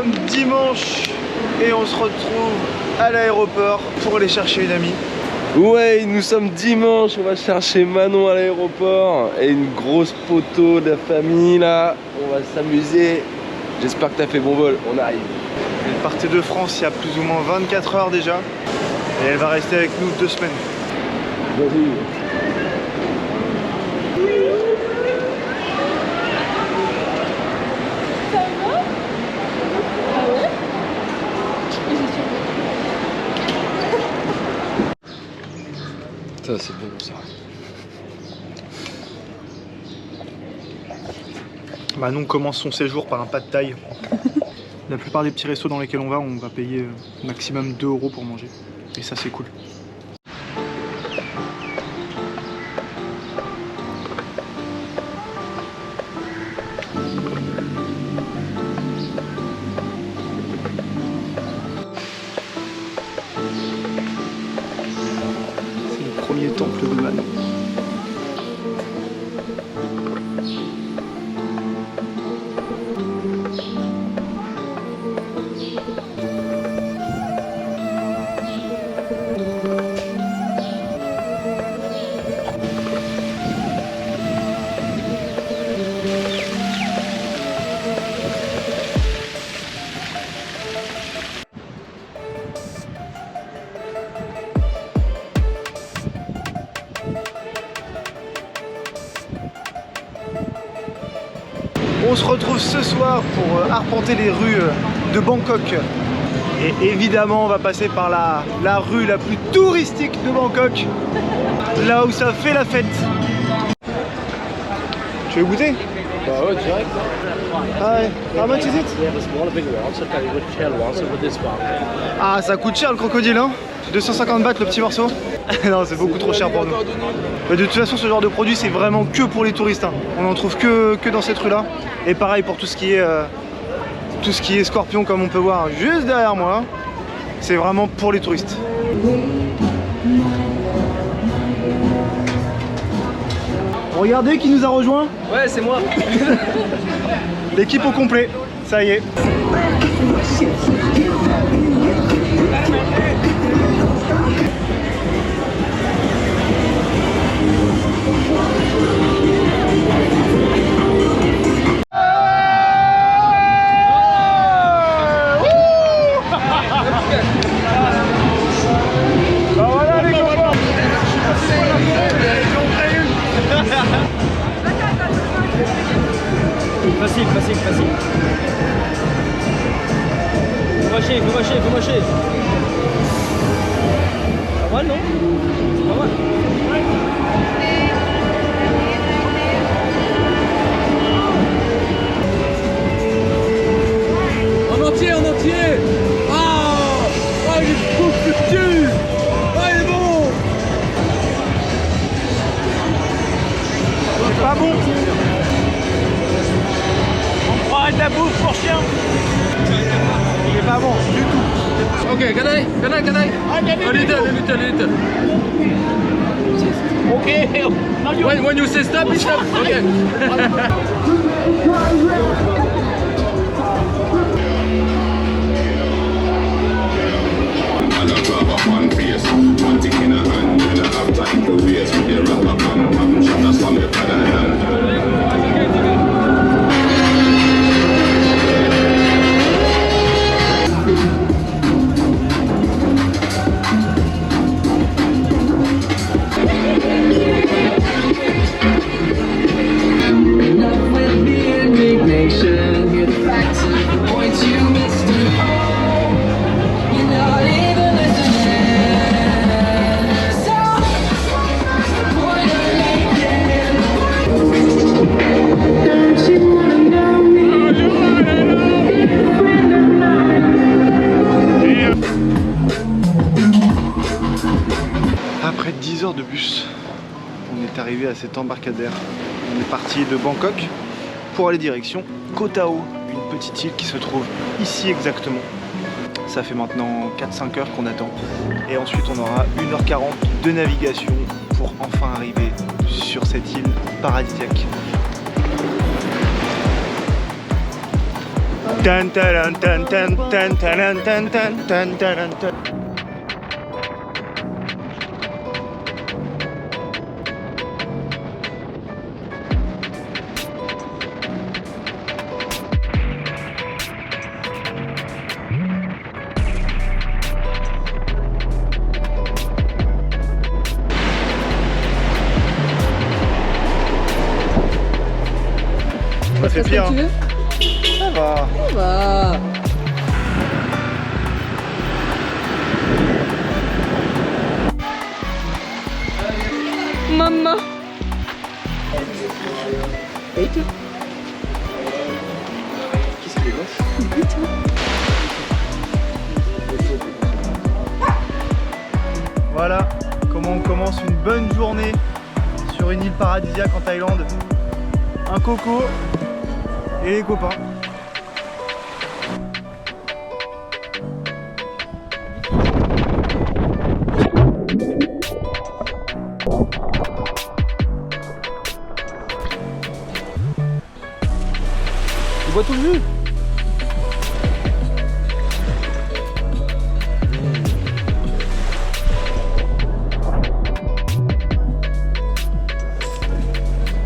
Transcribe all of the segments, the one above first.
sommes dimanche et on se retrouve à l'aéroport pour aller chercher une amie. Ouais, nous sommes dimanche, on va chercher Manon à l'aéroport et une grosse photo de la famille là. On va s'amuser. J'espère que t'as fait bon vol, on arrive. Elle partait de France il y a plus ou moins 24 heures déjà et elle va rester avec nous 2 semaines. Vas-y. Ça c'est bon ça. Manon commence son séjour par un pad thaï. La plupart des petits restos dans lesquels on va payer maximum 2 € pour manger. Et ça c'est cool. C'est le premier temple de Manon. On se retrouve ce soir pour arpenter les rues de Bangkok. Et évidemment, on va passer par la rue la plus touristique de Bangkok. Là où ça fait la fête. Tu veux goûter? Bah ouais, direct. How much is it? Ah, ça coûte cher le crocodile, hein? 250 bahts le petit morceau. Non, c'est beaucoup trop cher pour nous. Mais de toute façon, ce genre de produit, c'est vraiment que pour les touristes, hein. On en trouve que dans cette rue-là. Et pareil pour tout ce qui est scorpion, comme on peut voir juste derrière moi. C'est vraiment pour les touristes. Regardez qui nous a rejoint. Ouais, c'est moi. L'équipe au complet, ça y est. Facile. Faut mâcher. Pas mal, non? C'est pas mal. En entier. Ah, il est beaucoup plus petit. Ah, il est bon. C'est pas bon. De la bouffe pour chien. Il est pas bon du tout. Okay, can I? A little. Okay. When you say stop, it's stop. Okay. Après 10 heures de bus, on est arrivé à cet embarcadère. On est parti de Bangkok pour aller direction Koh Tao, une petite île qui se trouve ici exactement. Ça fait maintenant 4-5 heures qu'on attend. Et ensuite on aura 1h40 de navigation pour enfin arriver sur cette île paradisiaque. Tan, taran, tan, tan, tan, taran, tan, tan, tan, taran, tan. Ça fait pire. Tu veux? Ça va. Ça va. Maman. Et tout. Qu'est-ce qu'il est moche. Voilà comment on commence une bonne journée sur une île paradisiaque en Thaïlande. Un coco et les copains. Tu bois tout le jus.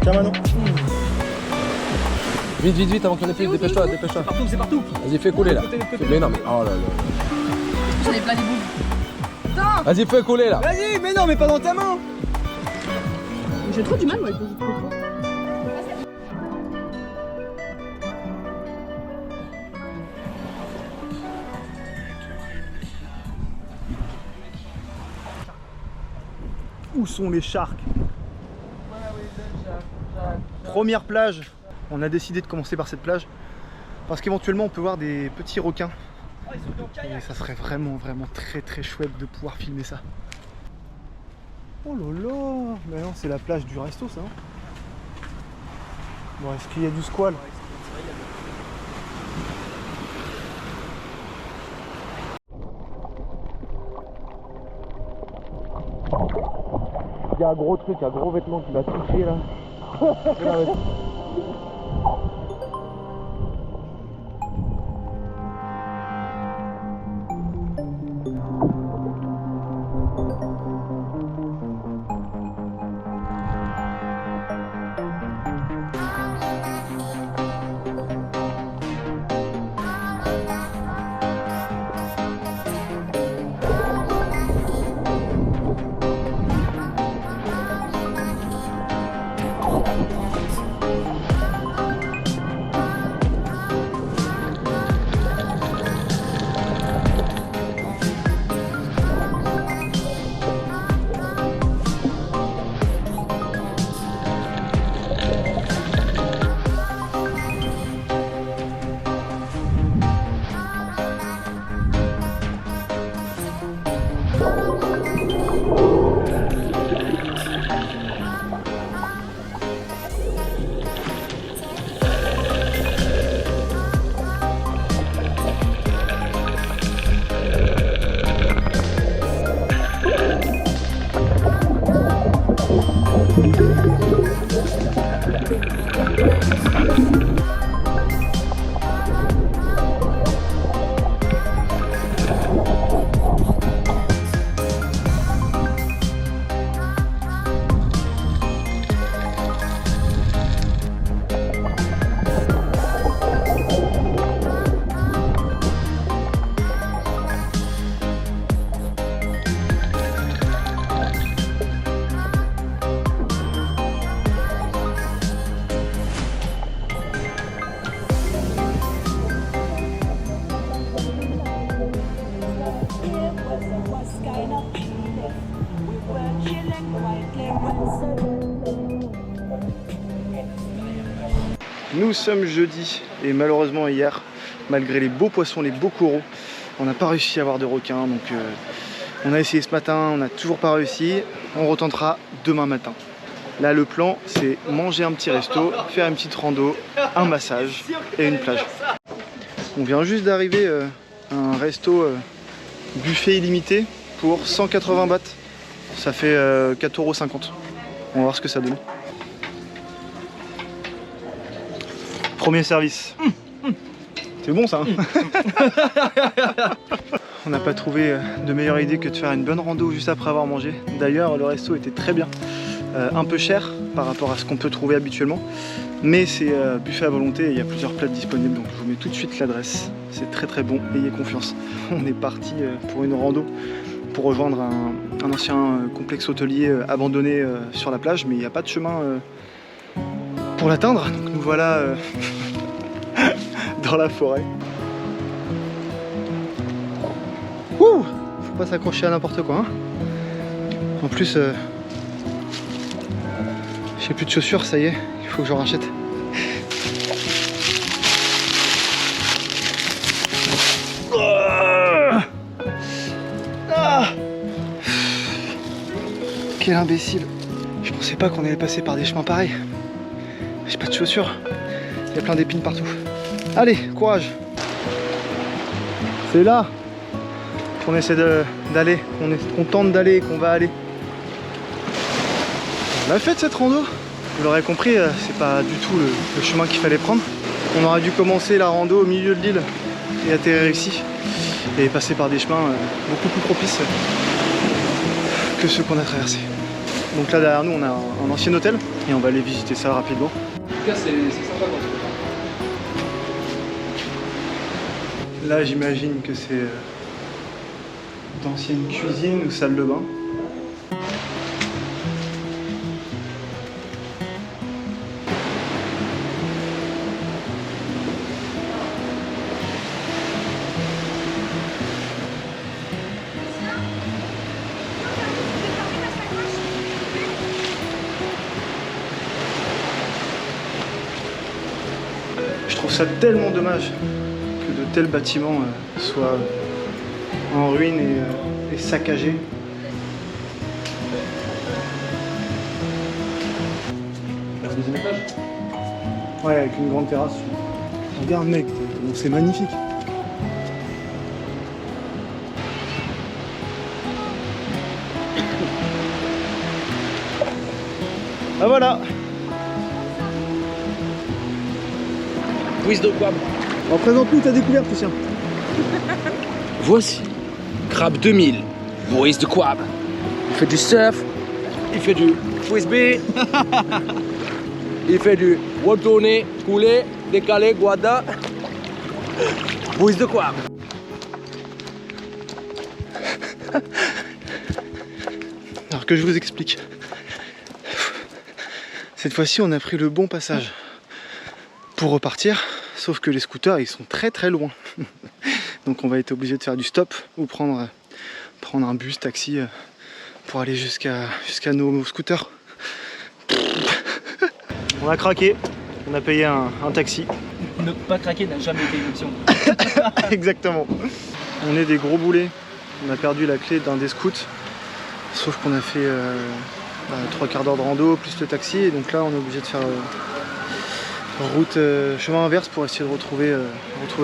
Tiens Manon. Vite, vite, vite, avant qu'il y en ait plus, dépêche-toi, dépêche-toi. C'est partout. Vas-y, fais couler là. Mais non, mais oh là là. J'en ai plein des boules. Vas-y, fais couler là. Vas-y, mais non, mais pas dans ta main. J'ai trop du mal moi avec les coco. Où sont les sharks? Première plage. On a décidé de commencer par cette plage parce qu'éventuellement on peut voir des petits requins. Et ça serait vraiment très très chouette de pouvoir filmer ça. Oh là là. Mais non, c'est la plage du resto ça. Bon, est-ce qu'il y a du squal? Il y a un gros truc, un gros vêtement qui m'a touché là. Nous sommes jeudi et malheureusement hier, malgré les beaux poissons, les beaux coraux, on n'a pas réussi à avoir de requins. Donc on a essayé ce matin, on n'a toujours pas réussi. On retentera demain matin. Là le plan c'est manger un petit resto, faire une petite rando, un massage et une plage. On vient juste d'arriver à un resto buffet illimité pour 180 bahts. Ça fait 4,50 €. On va voir ce que ça donne. Premier service. C'est bon ça hein. On n'a pas trouvé de meilleure idée que de faire une bonne rando juste après avoir mangé. D'ailleurs le resto était très bien, un peu cher par rapport à ce qu'on peut trouver habituellement. Mais c'est buffet à volonté et il y a plusieurs plats disponibles, donc je vous mets tout de suite l'adresse. C'est très très bon, ayez confiance. On est parti pour une rando pour rejoindre un ancien complexe hôtelier abandonné sur la plage, mais il n'y a pas de chemin pour l'atteindre. Donc nous voilà dans la forêt. Ouh, faut pas s'accrocher à n'importe quoi. Hein. En plus, j'ai plus de chaussures, ça y est, il faut que j'en rachète. Quel imbécile. Je pensais pas qu'on allait passer par des chemins pareils. J'ai pas de chaussures. Il y a plein d'épines partout. Allez, courage. C'est là qu'on essaie d'aller, qu'on tente d'aller, qu'on va aller. On l'a fait cette rando. Vous l'aurez compris, c'est pas du tout le chemin qu'il fallait prendre. On aurait dû commencer la rando au milieu de l'île et atterrir ici. Et passer par des chemins beaucoup plus propices que ceux qu'on a traversés. Donc là derrière nous on a un ancien hôtel et on va aller visiter ça rapidement. En tout cas, c'est sympa quand tu fais ça. Là j'imagine que c'est d'anciennes cuisines ou salle de bain. Je trouve ça tellement dommage que de tels bâtiments soient en ruine et saccagés. Le deuxième étage. Ouais, avec une grande terrasse. Regarde mec, c'est magnifique. Ah voilà. Quiz de Quab. Alors présente-nous ta découverte, Lucien. Voici Crabe 2000, Maurice de Quab. Il fait du surf, il fait du frisbee, il fait du retourné, coulé, décalé, guada. Maurice de Quab. Alors que je vous explique. Cette fois-ci, on a pris le bon passage pour repartir, sauf que les scooters, ils sont très très loin. Donc on va être obligé de faire du stop ou prendre un bus, taxi pour aller jusqu'à nos scooters. On a craqué, on a payé un taxi. Ne pas craquer n'a jamais été une option. Exactement. On est des gros boulets. On a perdu la clé d'un des scouts. Sauf qu'on a fait 3 quarts d'heure de rando plus le taxi. Et donc là on est obligé de faire route chemin inverse pour essayer de retrouver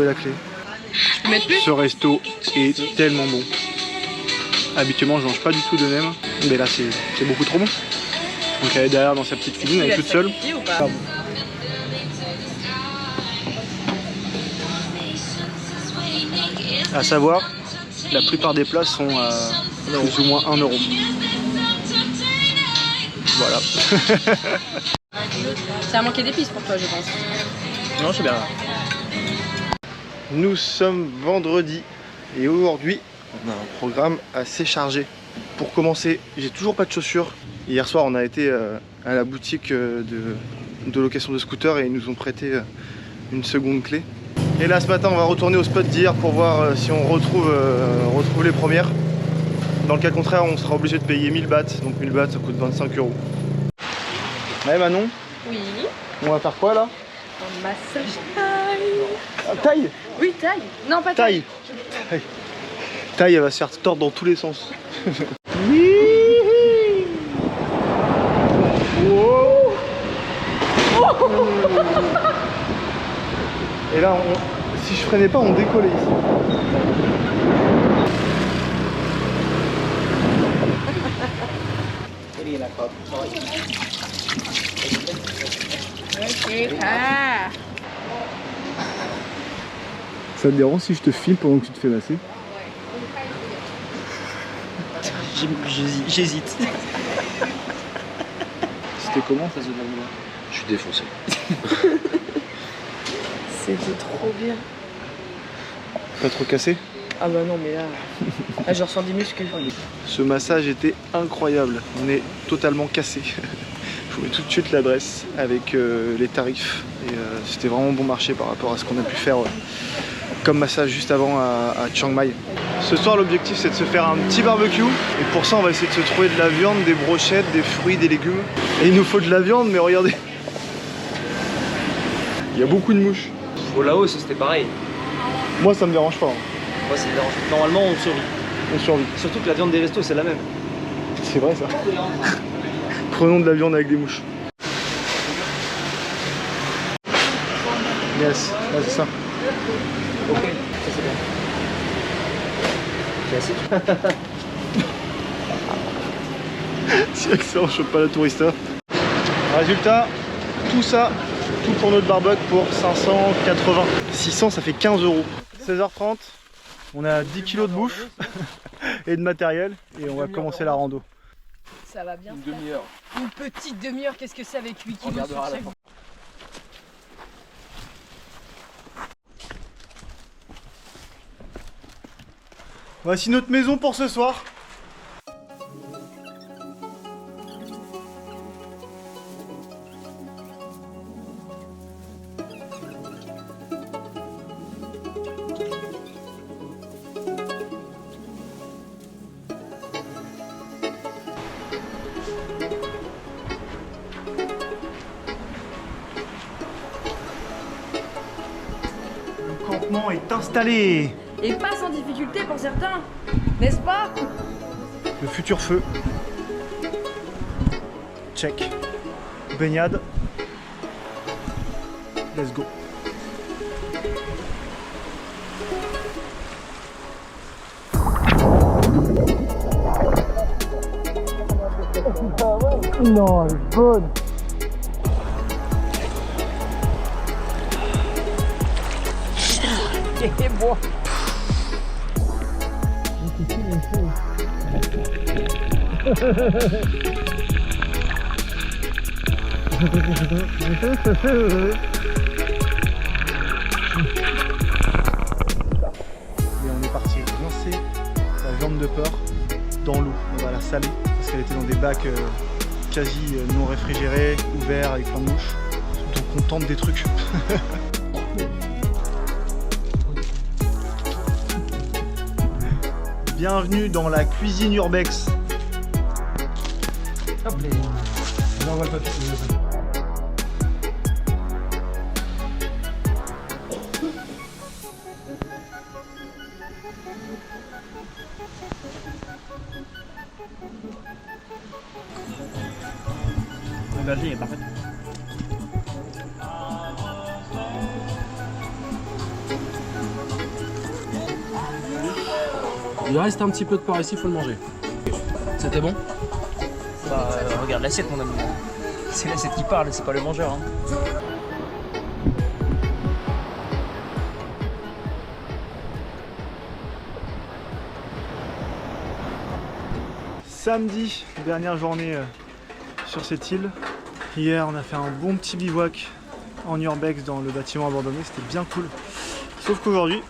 la clé. Je peux mettre plus? Ce resto est tellement bon. Habituellement je mange pas du tout de nem. Mais là c'est beaucoup trop bon. Donc elle est derrière dans sa petite cuisine, elle est toute seule. Ou pas? À savoir, la plupart des plats sont à plus ou moins 1 €. Voilà. Ça a manqué d'épices pour toi, je pense. Non, je suis bien là. Nous sommes vendredi et aujourd'hui on a un programme assez chargé. Pour commencer, j'ai toujours pas de chaussures. Hier soir on a été à la boutique de location de scooter et ils nous ont prêté une seconde clé. Et là ce matin on va retourner au spot d'hier pour voir si on retrouve les premières. Dans le cas contraire on sera obligé de payer 1000 bahts, donc 1000 bahts ça coûte 25 €. Ouais Manon, Oui. on va faire quoi là? Un massage taille. Ah, taille. Oui, taille. Non, pas taille. Taille. Taille, elle va se faire tordre dans tous les sens. Wow. Et là, si je freinais pas, on décollait ici. Ok. Ah. Ça te dérange si je te filme pendant que tu te fais masser? J'hésite. C'était comment ça se déroule? Je suis défoncé. C'était trop bien. Pas trop cassé? Ah bah non, mais là, là je ressens des muscles. Ce massage était incroyable. On est totalement cassé. Je vous mets tout de suite l'adresse avec les tarifs. Et c'était vraiment bon marché par rapport à ce qu'on a pu faire comme massage juste avant à Chiang Mai. Ce soir, l'objectif c'est de se faire un petit barbecue. Et pour ça, on va essayer de se trouver de la viande, des brochettes, des fruits, des légumes. Et il nous faut de la viande, mais regardez. Il y a beaucoup de mouches. Au Laos, c'était pareil. Moi, ça me dérange pas. Moi, c'est dérangeant. Normalement, on survit. On survit. Surtout que la viande des restos, c'est la même. C'est vrai ça. Prenons de la viande avec des mouches. Yes, ouais, c'est ça. Ok, ça c'est bien. C'est assez. C'est excellent, je chope pas la tourista. Résultat, tout ça, tout pour notre barbecue pour 580. 600, ça fait 15 €. 16h30, on a 10 kg de bouffe et de matériel et on va commencer la rando. Ça va bien. Une demi-heure. Une petite demi-heure, qu'est-ce que c'est avec 8 On kilos regardera sur à la chaque... Voici notre maison pour ce soir. Le campement est installé. Et pas sans difficulté pour certains, n'est-ce pas? Le futur feu. Check. Baignade. Let's go. Non, elle est bonne. Et bon. Et on est parti rincer la viande de porc dans l'eau. On va la saler parce qu'elle était dans des bacs quasi non réfrigérés, ouverts avec plein de mouches. Donc on tente des trucs. Bienvenue dans la cuisine urbex. Hop les. J'envoie le papier. La berger est parfaite. Il reste un petit peu de porc ici, il faut le manger. C'était bon? Bah, regarde l'assiette, mon ami. C'est l'assiette qui parle, c'est pas le mangeur. Hein. Samedi, dernière journée sur cette île. Hier, on a fait un bon petit bivouac en urbex dans le bâtiment abandonné, c'était bien cool. Sauf qu'aujourd'hui,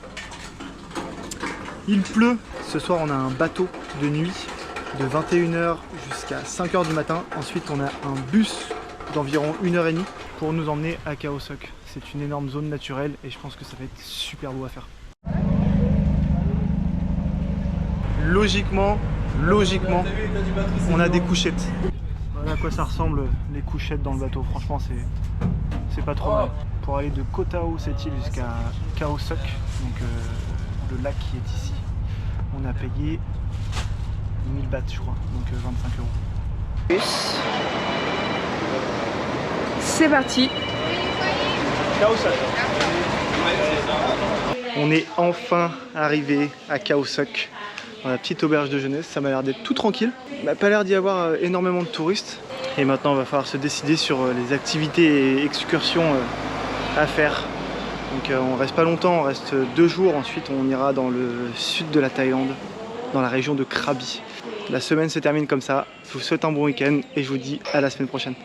il pleut. Ce soir, on a un bateau de nuit de 21h jusqu'à 5h du matin. Ensuite, on a un bus d'environ 1h30 pour nous emmener à Khao Sok. C'est une énorme zone naturelle et je pense que ça va être super beau à faire. Logiquement, on a des couchettes. Voilà à quoi ça ressemble les couchettes dans le bateau. Franchement, c'est pas trop mal. Pour aller de Koh Tao, cette île, jusqu'à Khao Sok, donc le lac qui est ici, on a payé 1000 bahts, je crois, donc 25 €. C'est parti. Khao Sok. On est enfin arrivé à Khao Sok, dans la petite auberge de jeunesse. Ça m'a l'air d'être tout tranquille. Il n'a pas l'air d'y avoir énormément de touristes. Et maintenant, il va falloir se décider sur les activités et excursions à faire Donc on reste pas longtemps, on reste 2 jours, ensuite on ira dans le sud de la Thaïlande, dans la région de Krabi. La semaine se termine comme ça, je vous souhaite un bon week-end et je vous dis à la semaine prochaine.